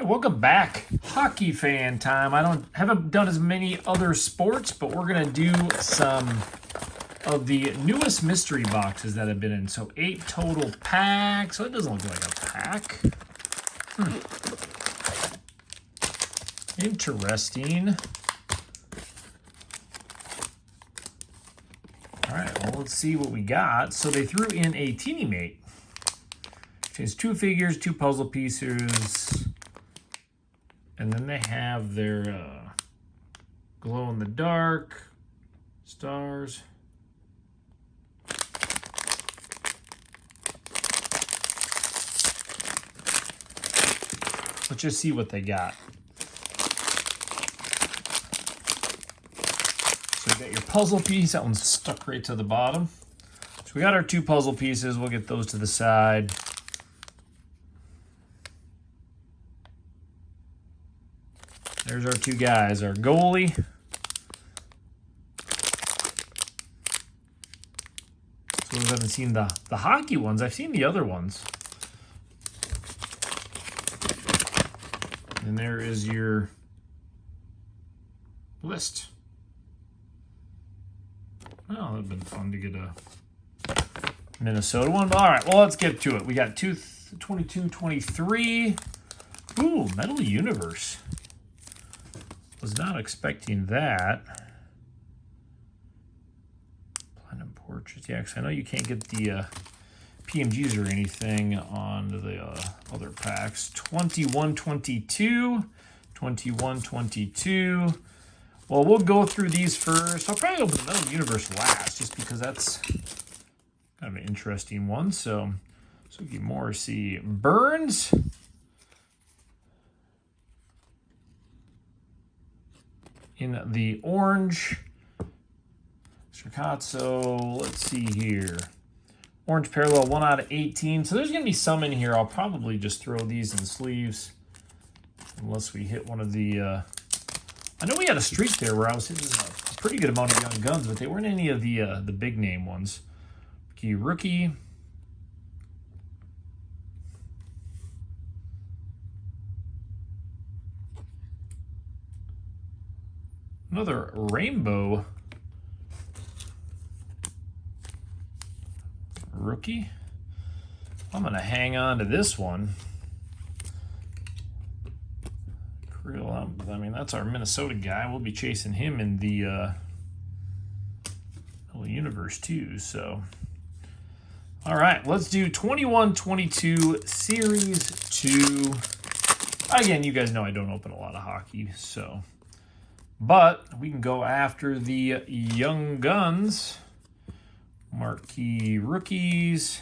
Hey, welcome back. Hockey fan time. I haven't done as many other sports, but we're gonna do some of the newest mystery boxes that have been in. So 8 total packs. So it doesn't look like a pack. Interesting. All right, well, let's see what we got. So they threw in a Teeny Mate. It's 2 figures, 2 puzzle pieces. And then they have their glow-in-the-dark stars. Let's just see what they got. So you got your puzzle piece. That one's stuck right to the bottom. So we got our 2 puzzle pieces. We'll get those to the side. There's our 2 guys, our goalie. So I haven't seen the hockey ones. I've seen the other ones. And there is your list. Oh, that would have been fun to get a Minnesota one. But all right, well, let's get to it. We got 22, 23. Ooh, Metal Universe. Was not expecting that. Platinum Portraits. Yeah, because I know you can't get the PMGs or anything on the other packs. 21, 22. 21, 22. Well, we'll go through these first. I'll probably open the Metal Universe last, just because that's kind of an interesting one. So Suki Morrissey Burns. In the orange, Stracazzo, let's see here. Orange parallel, 1 out of 18. So there's going to be some in here. I'll probably just throw these in sleeves. Unless we hit one of the... I know we had a streak there where I was hitting a pretty good amount of Young Guns, but they weren't any of the big name ones. Key Rookie. Another rainbow rookie. I'm going to hang on to this one. I mean, that's our Minnesota guy. We'll be chasing him in the universe too. So, all right, let's do 21-22 Series 2. Again, you guys know I don't open a lot of hockey, so... But we can go after the Young Guns, marquee rookies.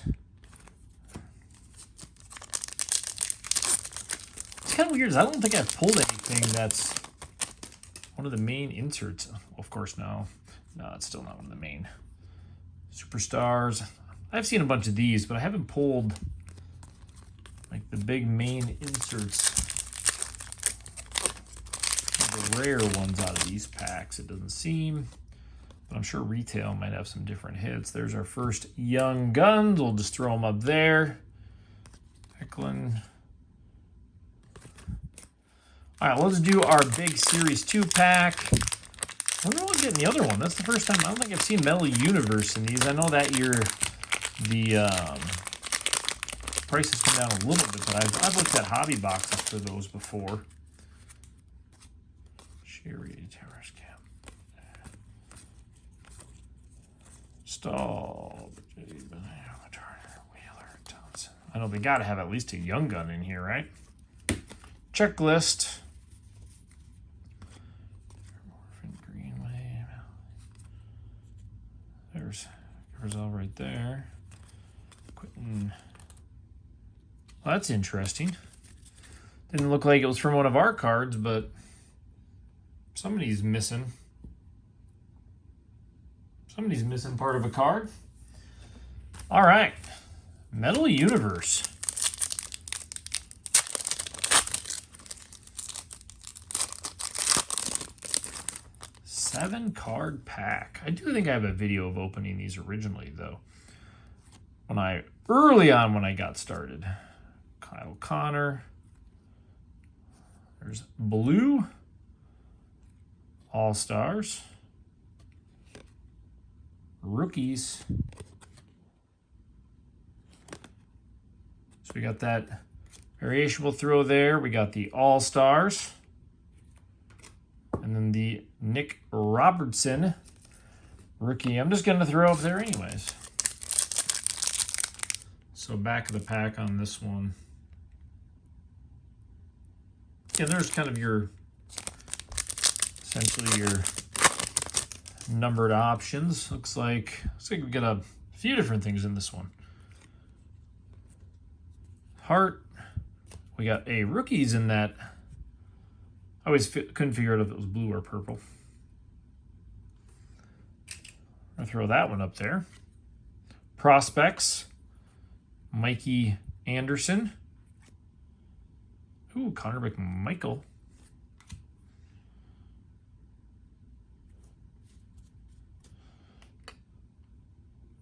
It's kind of weird. I don't think I've pulled anything that's one of the main inserts. Of course, no, it's still not one of the main superstars. I've seen a bunch of these, but I haven't pulled like the big main inserts. The rare ones out of these packs, it doesn't seem, but I'm sure retail might have some different hits. There's our first Young Guns. We'll just throw them up there. Eklund. All right, let's do our big Series 2 pack. I wonder what we're getting the other one. That's the first time. I don't think I've seen Metal Universe in these. I know that year the prices come down a little bit, but I've looked at hobby boxes for those before. Sherry Terrace Camp. Stahl. Wheeler. Thompson. I know they got to have at least a Young Gun in here, right? Checklist. Greenway. There's all right there. Quentin. Well, that's interesting. Didn't look like it was from one of our cards, but somebody's missing. Somebody's missing part of a card. All right. Metal Universe. Seven card pack. I do think I have a video of opening these originally, though. Early on when I got started. Kyle Connor. There's blue, All-Stars, rookies. So we got that variation we'll throw there. We got the All-Stars. And then the Nick Robertson rookie. I'm just going to throw up there anyways. So back of the pack on this one. Yeah, there's kind of your, essentially your numbered options. Looks like we got a few different things in this one. Heart. We got a rookies in that. I always couldn't figure out if it was blue or purple. I'll throw that one up there. Prospects. Mikey Anderson. Ooh, Connor McMichael.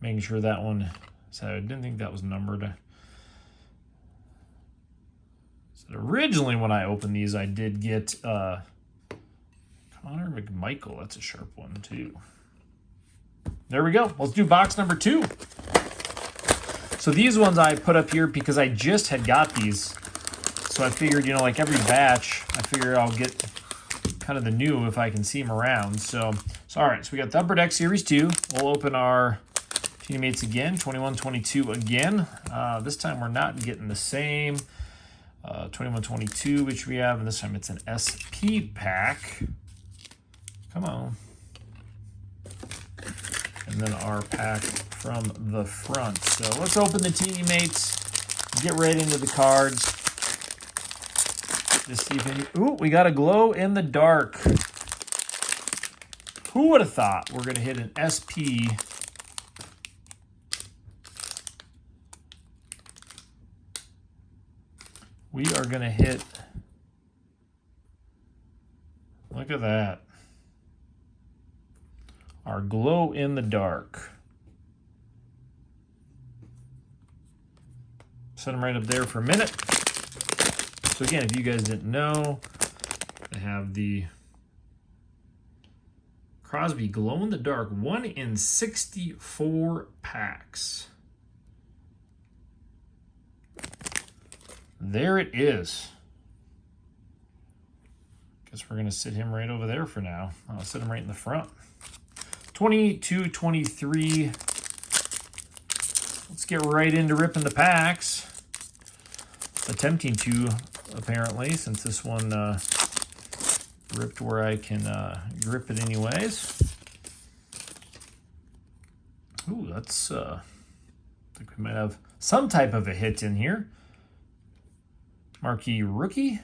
Making sure that one, so I didn't think that was numbered. So originally when I opened these, I did get Connor McMichael. That's a sharp one too. There we go. Let's do box number 2. So these ones I put up here because I just had got these. So I figured, you know, like every batch, I figure I'll get kind of the new if I can see them around. So all right, so we got the Upper Deck Series 2. We'll open our teammates again, 21-22 again. This time we're not getting the same 21-22, which we have, and this time it's an SP pack. Come on. And then our pack from the front. So let's open the teammates, get right into the cards. Just see if any, ooh, we got a glow in the dark. Who would have thought we're gonna hit an SP we are gonna hit, look at that, our glow in the dark. Set them right up there for a minute. So again, if you guys didn't know, I have the Crosby glow in the dark 1 in 64 packs. There it is. Guess we're gonna sit him right over there for now. I'll sit him right in the front. 22-23. Let's get right into ripping the packs. Attempting to, apparently, since this one ripped where I can grip it anyways. Ooh, that's, I think we might have some type of a hit in here. Marquee rookie.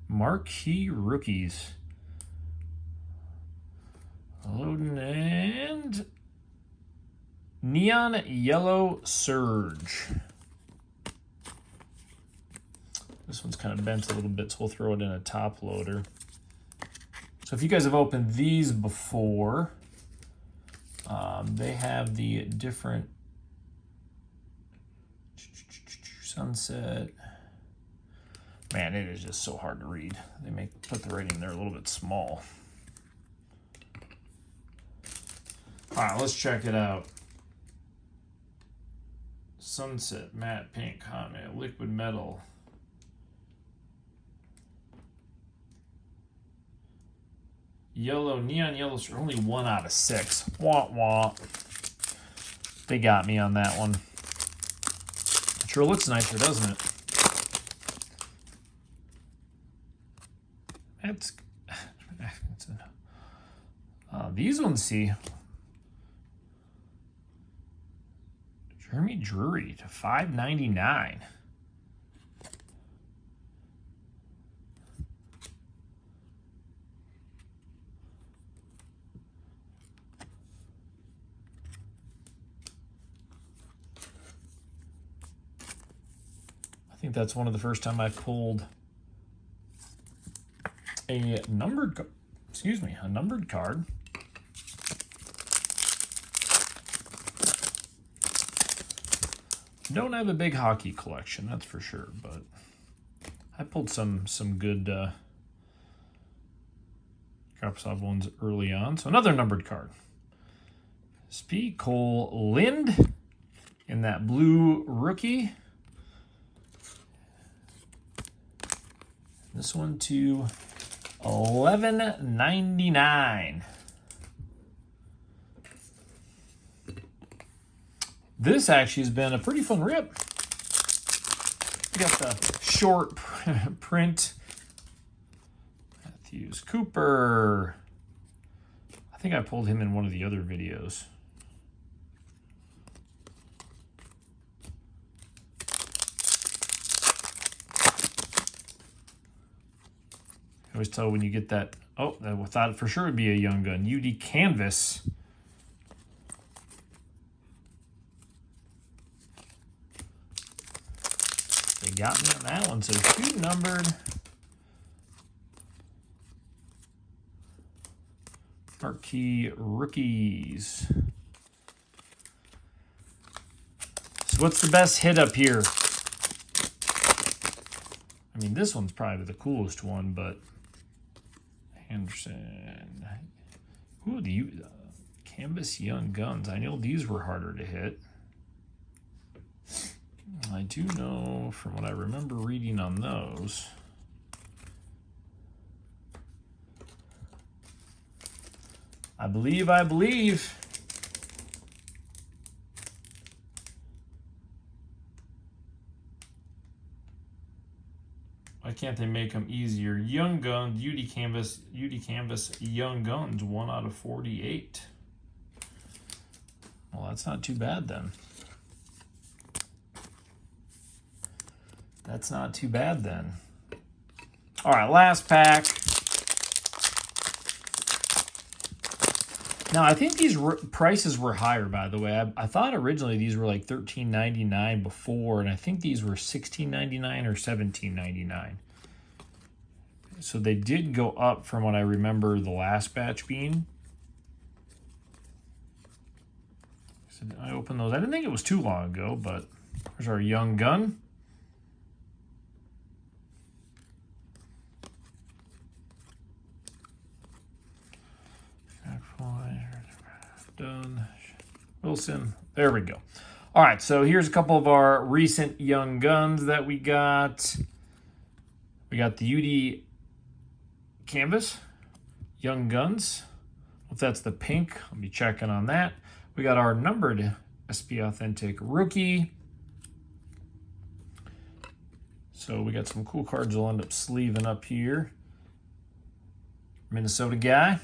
Marquee rookies. Loading and Neon Yellow Surge. This one's kind of bent a little bit, so we'll throw it in a top loader. So if you guys have opened these before, they have the different Sunset. Man, it is just so hard to read. They put the writing there a little bit small. All right, let's check it out. Sunset, matte pink, hot matte, liquid metal. Yellow, neon yellow, only 1 out of 6. Wah, wah. They got me on that one. It sure looks nicer, doesn't it? These ones, see. Jeremy Drury to $5.99. I think that's one of the first time I pulled a numbered card. Don't have a big hockey collection, that's for sure, but I pulled some good Kaprizov ones early on. So another numbered card. SP Cole Lind in that blue rookie. This one to 11.99. This actually has been a pretty fun rip. We got the short print. Matthews Cooper. I think I pulled him in one of the other videos. I always tell when you get that, oh, I thought for sure it would be a Young Gun. UD Canvas. They got me on that one. So 2 numbered. Marquee rookies. So what's the best hit up here? I mean, this one's probably the coolest one, but Anderson. Ooh, the Canvas Young Guns. I know these were harder to hit. I do know from what I remember reading on those. I believe. Why can't they make them easier? Young Guns, UD Canvas, Young Guns, 1 out of 48. Well, that's not too bad then. That's not too bad then. All right, last pack. Now, I think these prices were higher, by the way. I thought originally these were like $13.99 before, and I think these were $16.99 or $17.99. So they did go up from what I remember the last batch being. So I opened those. I didn't think it was too long ago, but there's our Young Gun. Done. Wilson. There we go. All right, so here's a couple of our recent Young Guns that we got. We got the UD Canvas Young Guns. If that's the pink, I'll be checking on that. We got our numbered SP Authentic Rookie. So we got some cool cards we'll end up sleeving up here. Minnesota guy.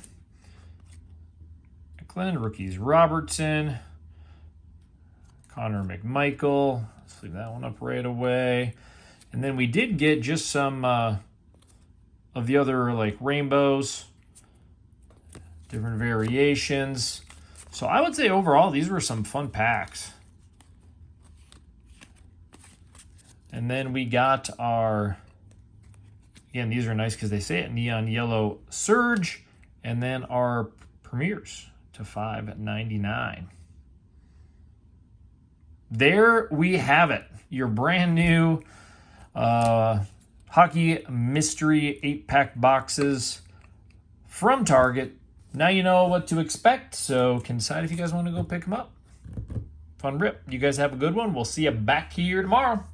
Rookies Robertson, Connor McMichael. Let's leave that one up right away. And then we did get just some of the other like rainbows, different variations. So I would say overall these were some fun packs. And then we got our, again, these are nice because they say it, neon yellow Surge, and then our premieres to $5.99. There we have it. Your brand new Hockey Mystery 8-pack boxes from Target. Now you know what to expect, so can decide if you guys want to go pick them up. Fun rip. You guys have a good one. We'll see you back here tomorrow.